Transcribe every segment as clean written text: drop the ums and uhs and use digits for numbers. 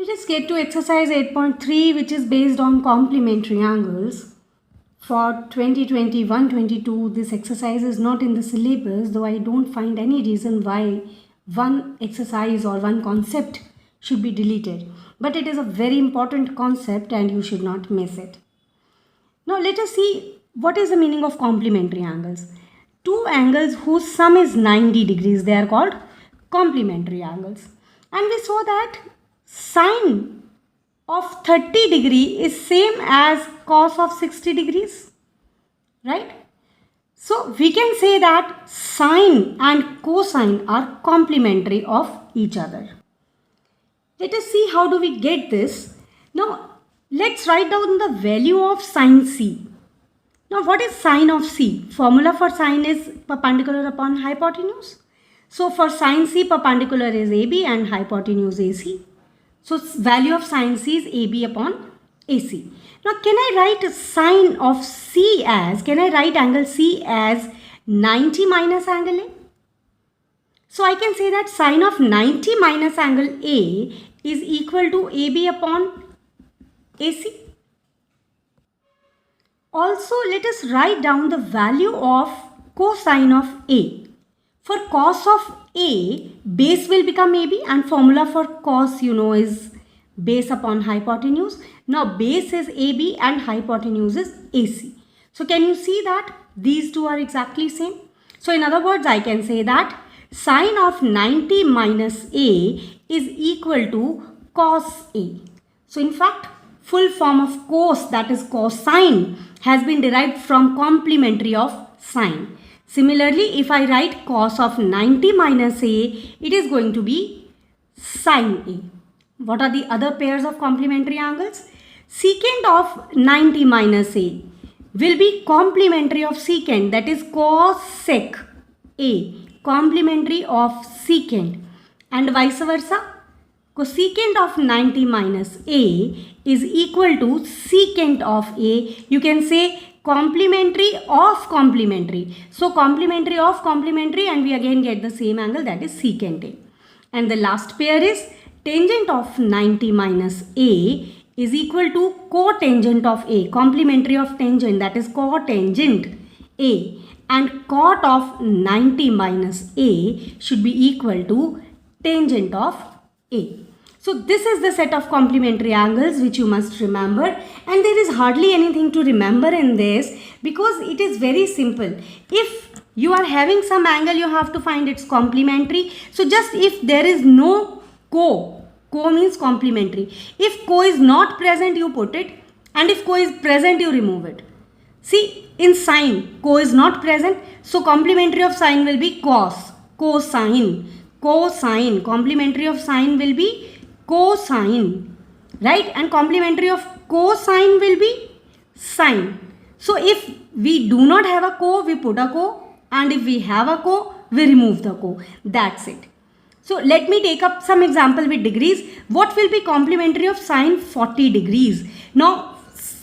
Let us get to exercise 8.3, which is based on complementary angles. For 2021-22, this exercise is not in the syllabus, though I don't find any reason why one exercise or one concept should be deleted. But it is a very important concept and you should not miss it. Now let us see what is the meaning of complementary angles. Two angles whose sum is 90 degrees, they are called complementary angles. And we saw that sine of 30 degree is same as cos of 60 degrees, right? So we can say that sine and cosine are complementary of each other. Let us see how do we get this. Now let's write down the value of sine C. Now what is sine of C? Formula for sine is perpendicular upon hypotenuse. So for sine C, perpendicular is AB and hypotenuse AC. So value of sine C is AB upon AC. Now can I write sine of C as, can I write angle C as 90 minus angle A? So I can say that sine of 90 minus angle A is equal to AB upon AC. Also let us write down the value of cosine of A. For cos of A, base will become AB and formula for cos is base upon hypotenuse. Now base is AB and hypotenuse is AC. So can you see that these two are exactly same? So in other words, I can say that sine of 90 minus A is equal to cos A. So in fact, full form of cos, that is cosine, has been derived from complementary of sine. Similarly, if I write cos of 90 minus A, it is going to be sine A. What are the other pairs of complementary angles? Secant of 90 minus A will be complementary of secant, that is cos sec A, complementary of secant, and vice versa. Cosecant of 90 minus A is equal to secant of A. You can say complementary of complementary. So complementary of complementary, and we again get the same angle, that is secant A. And the last pair is tangent of 90 minus A is equal to cotangent of A. Complementary of tangent, that is cotangent A. And cot of 90 minus A should be equal to tangent of A. So this is the set of complementary angles which you must remember, and there is hardly anything to remember in this because it is very simple. If you are having some angle, you have to find its complementary. So just if there is no co means complementary. If co is not present, you put it, and if co is present, you remove it. See, in sine, co is not present, so complementary of sine will be cos, cosine, cosine. Complementary of sine will be cosine, right? And complementary of cosine will be sine. So if we do not have a co, we put a co, and if we have a co, we remove the co. That's it. So let me take up some example with degrees. What will be complementary of sine 40 degrees? Now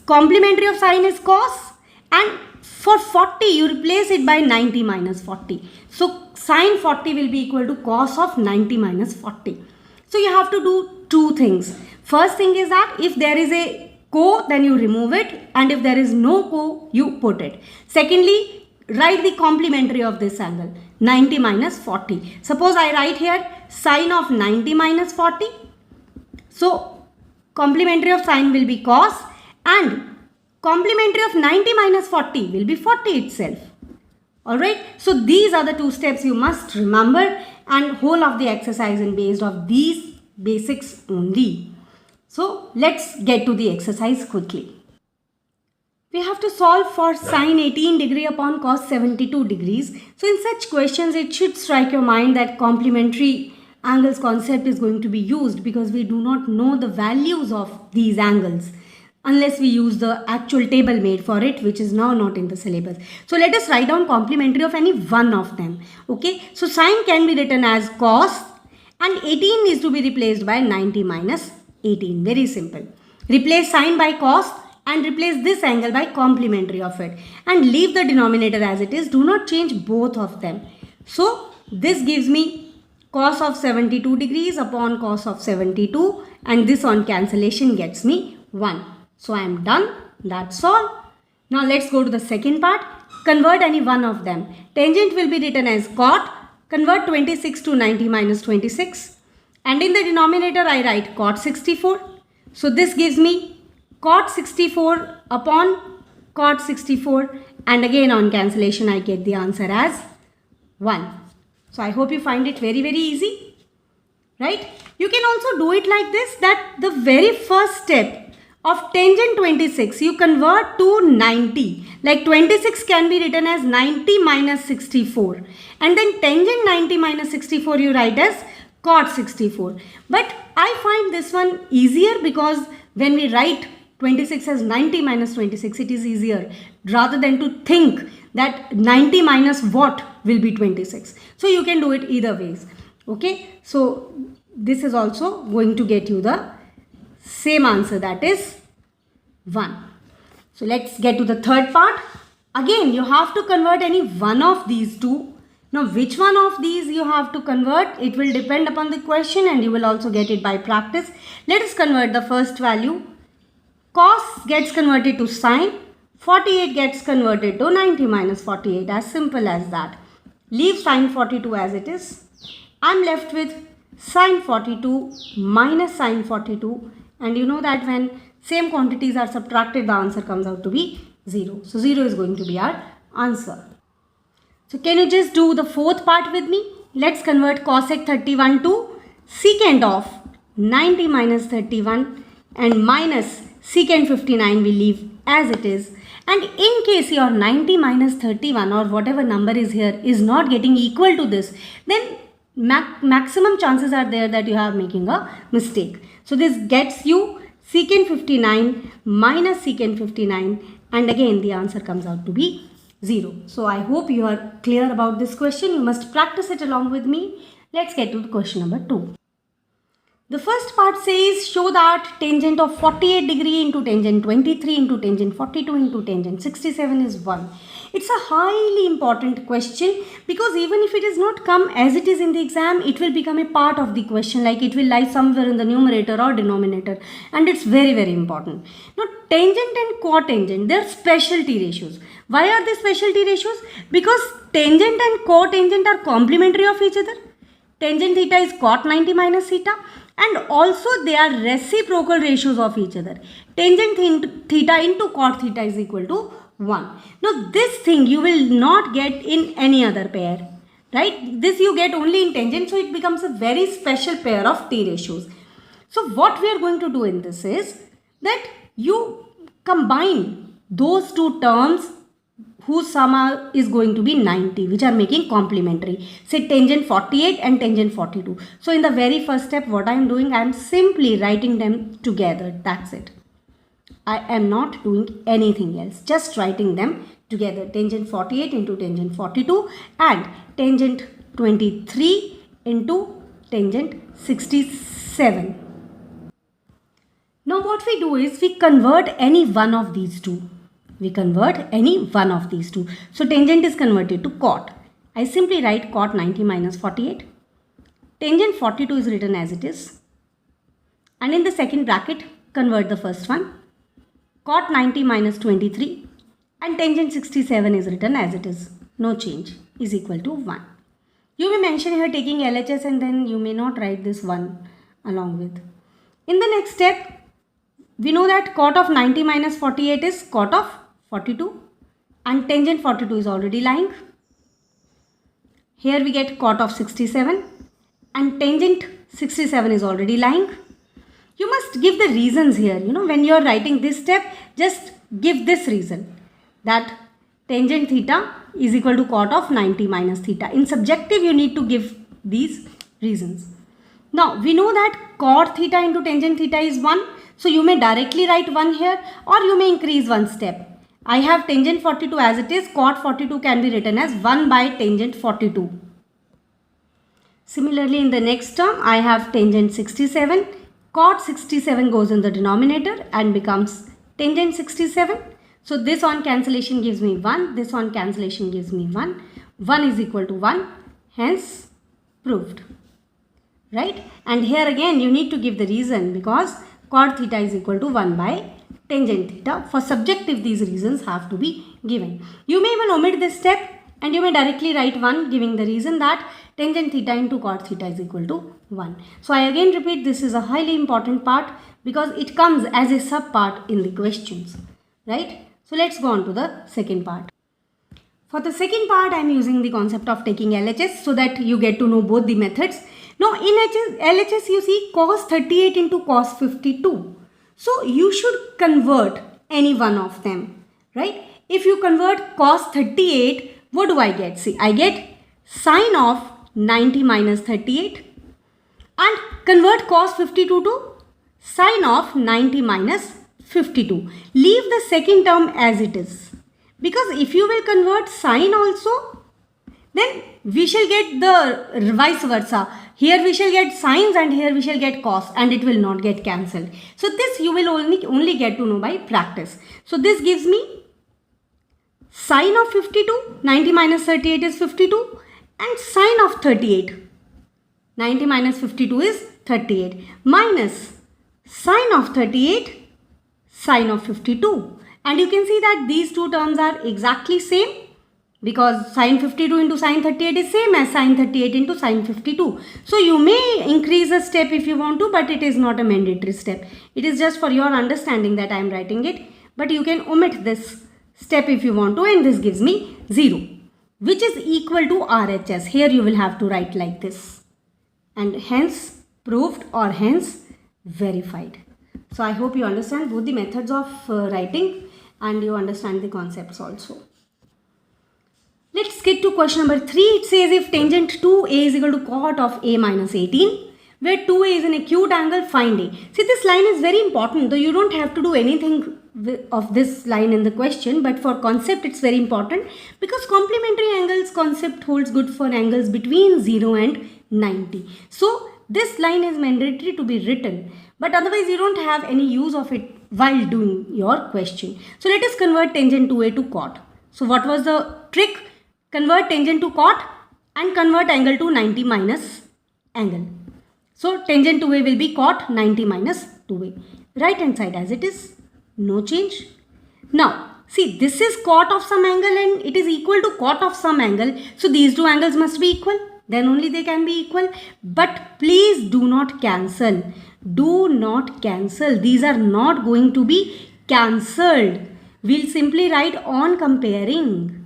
complementary of sine is cos, and for 40 you replace it by 90 minus 40. So sine 40 will be equal to cos of 90 minus 40. So you have to do two things. First thing is that if there is a co, then you remove it, and if there is no co, you put it. Secondly, write the complementary of this angle, 90 minus 40. Suppose I write here sine of 90 minus 40. So complementary of sine will be cos, and complementary of 90 minus 40 will be 40 itself. Alright, so these are the two steps you must remember, and whole of the exercise is based on these basics only. So let's get to the exercise quickly. We have to solve for sine 18 degree upon cos 72 degrees. So in such questions, it should strike your mind that complementary angles concept is going to be used, because we do not know the values of these angles unless we use the actual table made for it, which is now not in the syllabus. So let us write down complementary of any one of them. Okay, so sine can be written as cos, and 18 is to be replaced by 90 minus 18. Very simple. Replace sine by cos and replace this angle by complementary of it, and leave the denominator as it is. Do not change both of them. So this gives me cos of 72 degrees upon cos of 72, and this on cancellation gets me 1. So I am done. That's all. Now let's go to the second part. Convert any one of them. Tangent will be written as cot. Convert 26 to 90 minus 26. And in the denominator I write cot 64. So this gives me cot 64 upon cot 64. And again on cancellation I get the answer as 1. So I hope you find it very easy. Right? You can also do it like this, that the very first step of tangent 26 you convert to 90. Like 26 can be written as 90 minus 64. And then tangent 90 minus 64 you write as cot 64. But I find this one easier because when we write 26 as 90 minus 26, it is easier rather than to think that 90 minus what will be 26. So you can do it either ways. Okay. So this is also going to get you the same answer, that is 1. So let's get to the third part. Again, you have to convert any one of these two. Now, which one of these you have to convert? It will depend upon the question and you will also get it by practice. Let us convert the first value. Cos gets converted to sine. 48 gets converted to 90 minus 48. As simple as that. Leave sine 42 as it is. I am left with sine 42 minus sine 42. And you know that when same quantities are subtracted, the answer comes out to be 0. So 0 is going to be our answer. So can you just do the fourth part with me? Let's convert cosec 31 to secant of 90 minus 31 and minus secant 59 we leave as it is. And in case your 90 minus 31 or whatever number is here is not getting equal to this, then maximum chances are there that you are making a mistake. So this gets you secant 59 minus secant 59, and again the answer comes out to be 0. So I hope you are clear about this question. You must practice it along with me. Let's get to the question number 2. The first part says show that tangent of 48 degree into tangent 23 into tangent 42 into tangent 67 is 1. It's a highly important question because even if it is not come as it is in the exam, it will become a part of the question, like it will lie somewhere in the numerator or denominator, and it's very important. Now tangent and cotangent, they are specialty ratios. Why are they specialty ratios? Because tangent and cotangent are complementary of each other. Tangent theta is cot 90 minus theta, and also they are reciprocal ratios of each other. Tangent theta into cot theta is equal to 1. Now this thing you will not get in any other pair, right? This you get only in tangent, so it becomes a very special pair of T ratios. So what we are going to do in this is that you combine those two terms whose sum is going to be 90, which are making complementary. Say tangent 48 and tangent 42. So in the very first step, what I am doing, I am simply writing them together. That's it. I am not doing anything else, just writing them together. Tangent 48 into tangent 42 and tangent 23 into tangent 67. Now what we do is we convert any one of these two. We convert any one of these two. So tangent is converted to cot. I simply write cot 90 minus 48. Tangent 42 is written as it is. And in the second bracket, convert the first one. Cot 90 minus 23 and tangent 67 is written as it is. No change, is equal to 1. You may mention here taking LHS and then you may not write this 1 along with. In the next step, we know that cot of 90 minus 48 is cot of 42 and tangent 42 is already lying. Here we get cot of 67 and tangent 67 is already lying. You must give the reasons here. You know, when you are writing this step, just give this reason that tangent theta is equal to cot of 90 minus theta. In subjective, you need to give these reasons. Now, we know that cot theta into tangent theta is 1. So, you may directly write 1 here or you may increase one step. I have tangent 42 as it is. Cot 42 can be written as 1 by tangent 42. Similarly, in the next term, I have tangent 67. Cot 67 goes in the denominator and becomes tangent 67. So this on cancellation gives me 1. This on cancellation gives me 1. 1 is equal to 1. Hence proved. right? And here again you need to give the reason, because cot theta is equal to 1 by tangent theta. For subjective, these reasons have to be given. You may even omit this step and you may directly write 1 giving the reason that tangent theta into cot theta is equal to 1. So I again repeat, this is a highly important part because it comes as a sub part in the questions, right? So let's go on to the second part. For the second part, I am using the concept of taking LHS so that you get to know both the methods. Now in LHS you see cos 38 into cos 52. So you should convert any one of them, right? If you convert cos 38, what do I get? See, I get sine of 90 minus 38, and convert cos 52 to sine of 90 minus 52. Leave the second term as it is, because if you will convert sine also, then we shall get the vice versa. Here we shall get sines and here we shall get cos, and it will not get cancelled. So this you will only get to know by practice. So this gives me sine of 52, 90 minus 38 is 52, and sine of 38, 90 minus 52 is 38, minus sine of 38, sine of 52. And you can see that these two terms are exactly same, because sine 52 into sine 38 is same as sine 38 into sine 52. So you may increase a step if you want to, but it is not a mandatory step. It is just for your understanding that I am writing it. But you can omit this step if you want to, and this gives me 0, which is equal to RHS. Here you will have to write like this, and hence proved or hence verified. So I hope you understand both the methods of writing and you understand the concepts also. Let's get to question number 3. It says if tangent 2a is equal to cot of a minus 18, where 2a is an acute angle, find a. See, this line is very important, though you don't have to do anything of this line in the question, but for concept it's very important, because complementary angles concept holds good for angles between 0 and 90. So this line is mandatory to be written, but otherwise you don't have any use of it while doing your question. So let us convert tangent 2a to cot. So what was the trick? Convert tangent to cot and convert angle to 90 minus angle. So tangent 2a will be cot 90 minus 2a. Right hand side as it is, no change. Now see, this is cot of some angle and it is equal to cot of some angle. So these two angles must be equal, then only they can be equal. But please do not cancel. Do not cancel. These are not going to be cancelled. We'll simply write on comparing.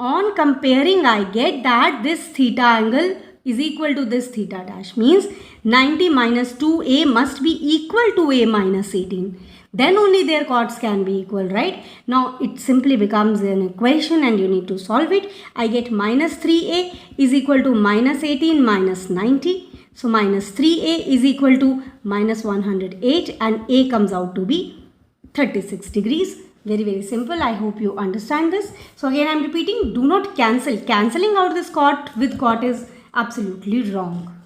On comparing, I get that this theta angle is equal to this theta dash, means 90 minus 2a must be equal to a minus 18. Then only their cots can be equal, right? Now it simply becomes an equation and you need to solve it. I get minus 3a is equal to minus 18 minus 90. So minus 3a is equal to minus 108, and a comes out to be 36 degrees. Very simple. I hope you understand this. So again I am repeating, do not cancel. Cancelling out this cot with cot is absolutely wrong.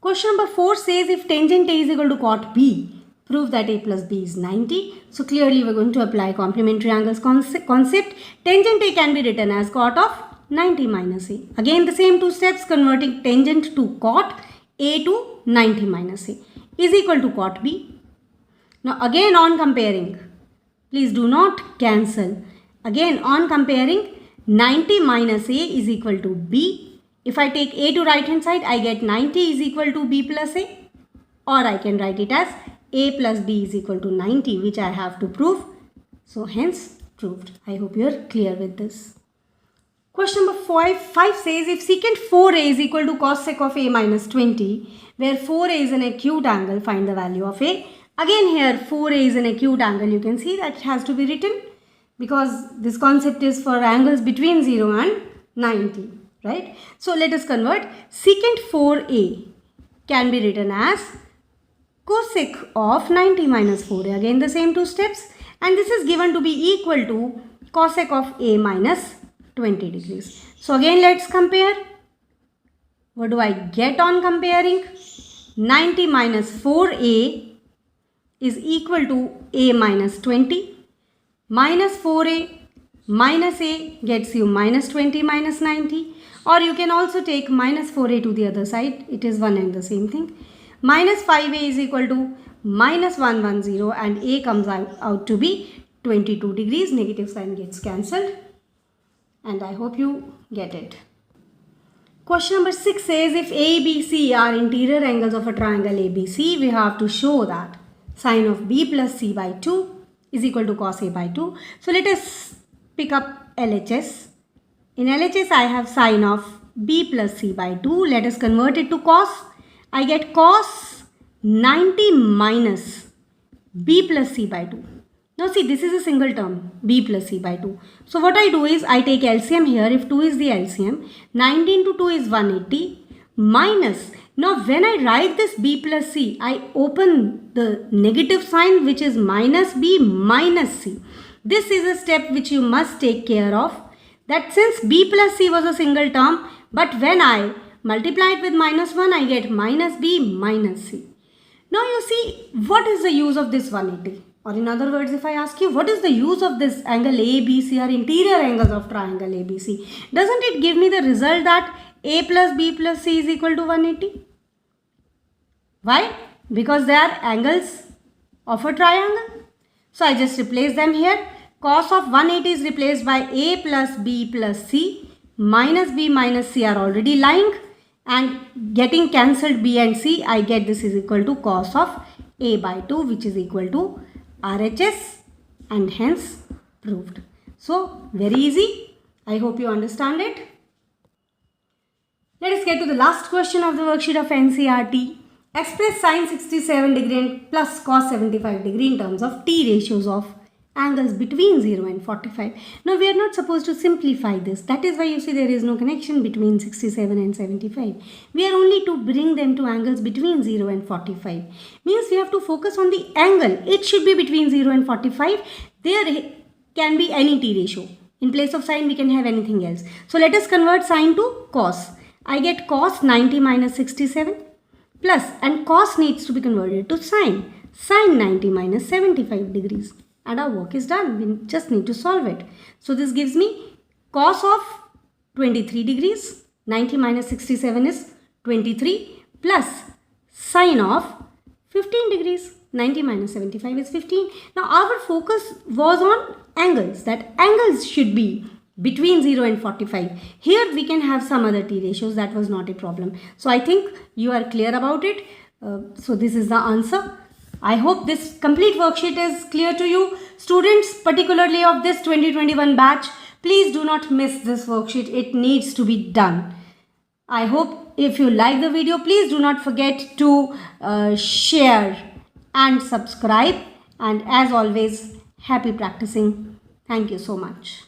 Question number 4 says if tangent a is equal to cot b, prove that a plus b is 90. So clearly we are going to apply complementary angles concept. Tangent a can be written as cot of 90 minus a. Again the same two steps, converting tangent to cot a to 90 minus a is equal to cot b. Now again on comparing, please do not cancel. Again on comparing, 90 minus a is equal to b. If I take a to right hand side, I get 90 is equal to b plus a, or I can write it as a plus b is equal to 90, which I have to prove. So hence proved. I hope you are clear with this. Question number 5 says if secant 4a is equal to cos sec of a minus 20, where 4a is an acute angle, find the value of a. Again here 4a is an acute angle. You can see that it has to be written because this concept is for angles between 0 and 90, right? So let us convert. Secant 4a can be written as cosec of 90 minus 4a. Again the same two steps, and this is given to be equal to cosec of a minus 20 degrees. So again let's compare. What do I get on comparing? 90 minus 4a is equal to a minus 20 minus 4a minus a gets you minus 20 minus 90, or you can also take minus 4a to the other side. It is one and the same thing. Minus 5a is equal to minus 110, and a comes out to be 22 degrees. Negative sign gets cancelled, and I hope you get it. Question number 6 says, if ABC are interior angles of a triangle ABC, we have to show that sine of B plus C by 2 is equal to cos A by 2. So let us pick up LHS. In LHS, I have sine of B plus C by 2. Let us convert it to cos. I get cos 90 minus B plus C by 2. Now see, this is a single term, B plus C by 2. So what I do is, I take LCM here. If 2 is the LCM, 90 into 2 is 180 minus. Now when I write this B plus C, I open the negative sign, which is minus B minus C. This is a step which you must take care of, that since B plus C was a single term, but when I multiply it with minus 1, I get minus B minus C. Now you see, what is the use of this 180? Or in other words, if I ask you, what is the use of this angle ABC or interior angles of triangle ABC? Doesn't it give me the result that A plus B plus C is equal to 180? Why? Because they are angles of a triangle. So I just replace them here. Cos of 180 is replaced by A plus B plus C. Minus B minus C are already lying. And getting cancelled B and C, I get this is equal to cos of A by 2, which is equal to RHS, and hence proved. So very easy. I hope you understand it. Let us get to the last question of the worksheet of NCERT. Express sine 67 degree and plus cos 75 degree in terms of T ratios of angles between 0 and 45. Now we are not supposed to simplify this. That is why you see there is no connection between 67 and 75. We are only to bring them to angles between 0 and 45. Means we have to focus on the angle. It should be between 0 and 45. There can be any T ratio. In place of sine we can have anything else. So let us convert sine to cos. I get cos 90 minus 67 plus, and cos needs to be converted to sine. Sine 90 minus 75 degrees. And our work is done. We just need to solve it. So this gives me cos of 23 degrees. 90 minus 67 is 23 plus sine of 15 degrees. 90 minus 75 is 15. Now our focus was on angles. That angles should be between 0 and 45. Here we can have some other T ratios. That was not a problem. So I think you are clear about it. So this is the answer. I hope this complete worksheet is clear to you. Students, particularly of this 2021 batch, please do not miss this worksheet. It needs to be done. I hope if you like the video, please do not forget to share and subscribe. And as always, happy practicing. Thank you so much.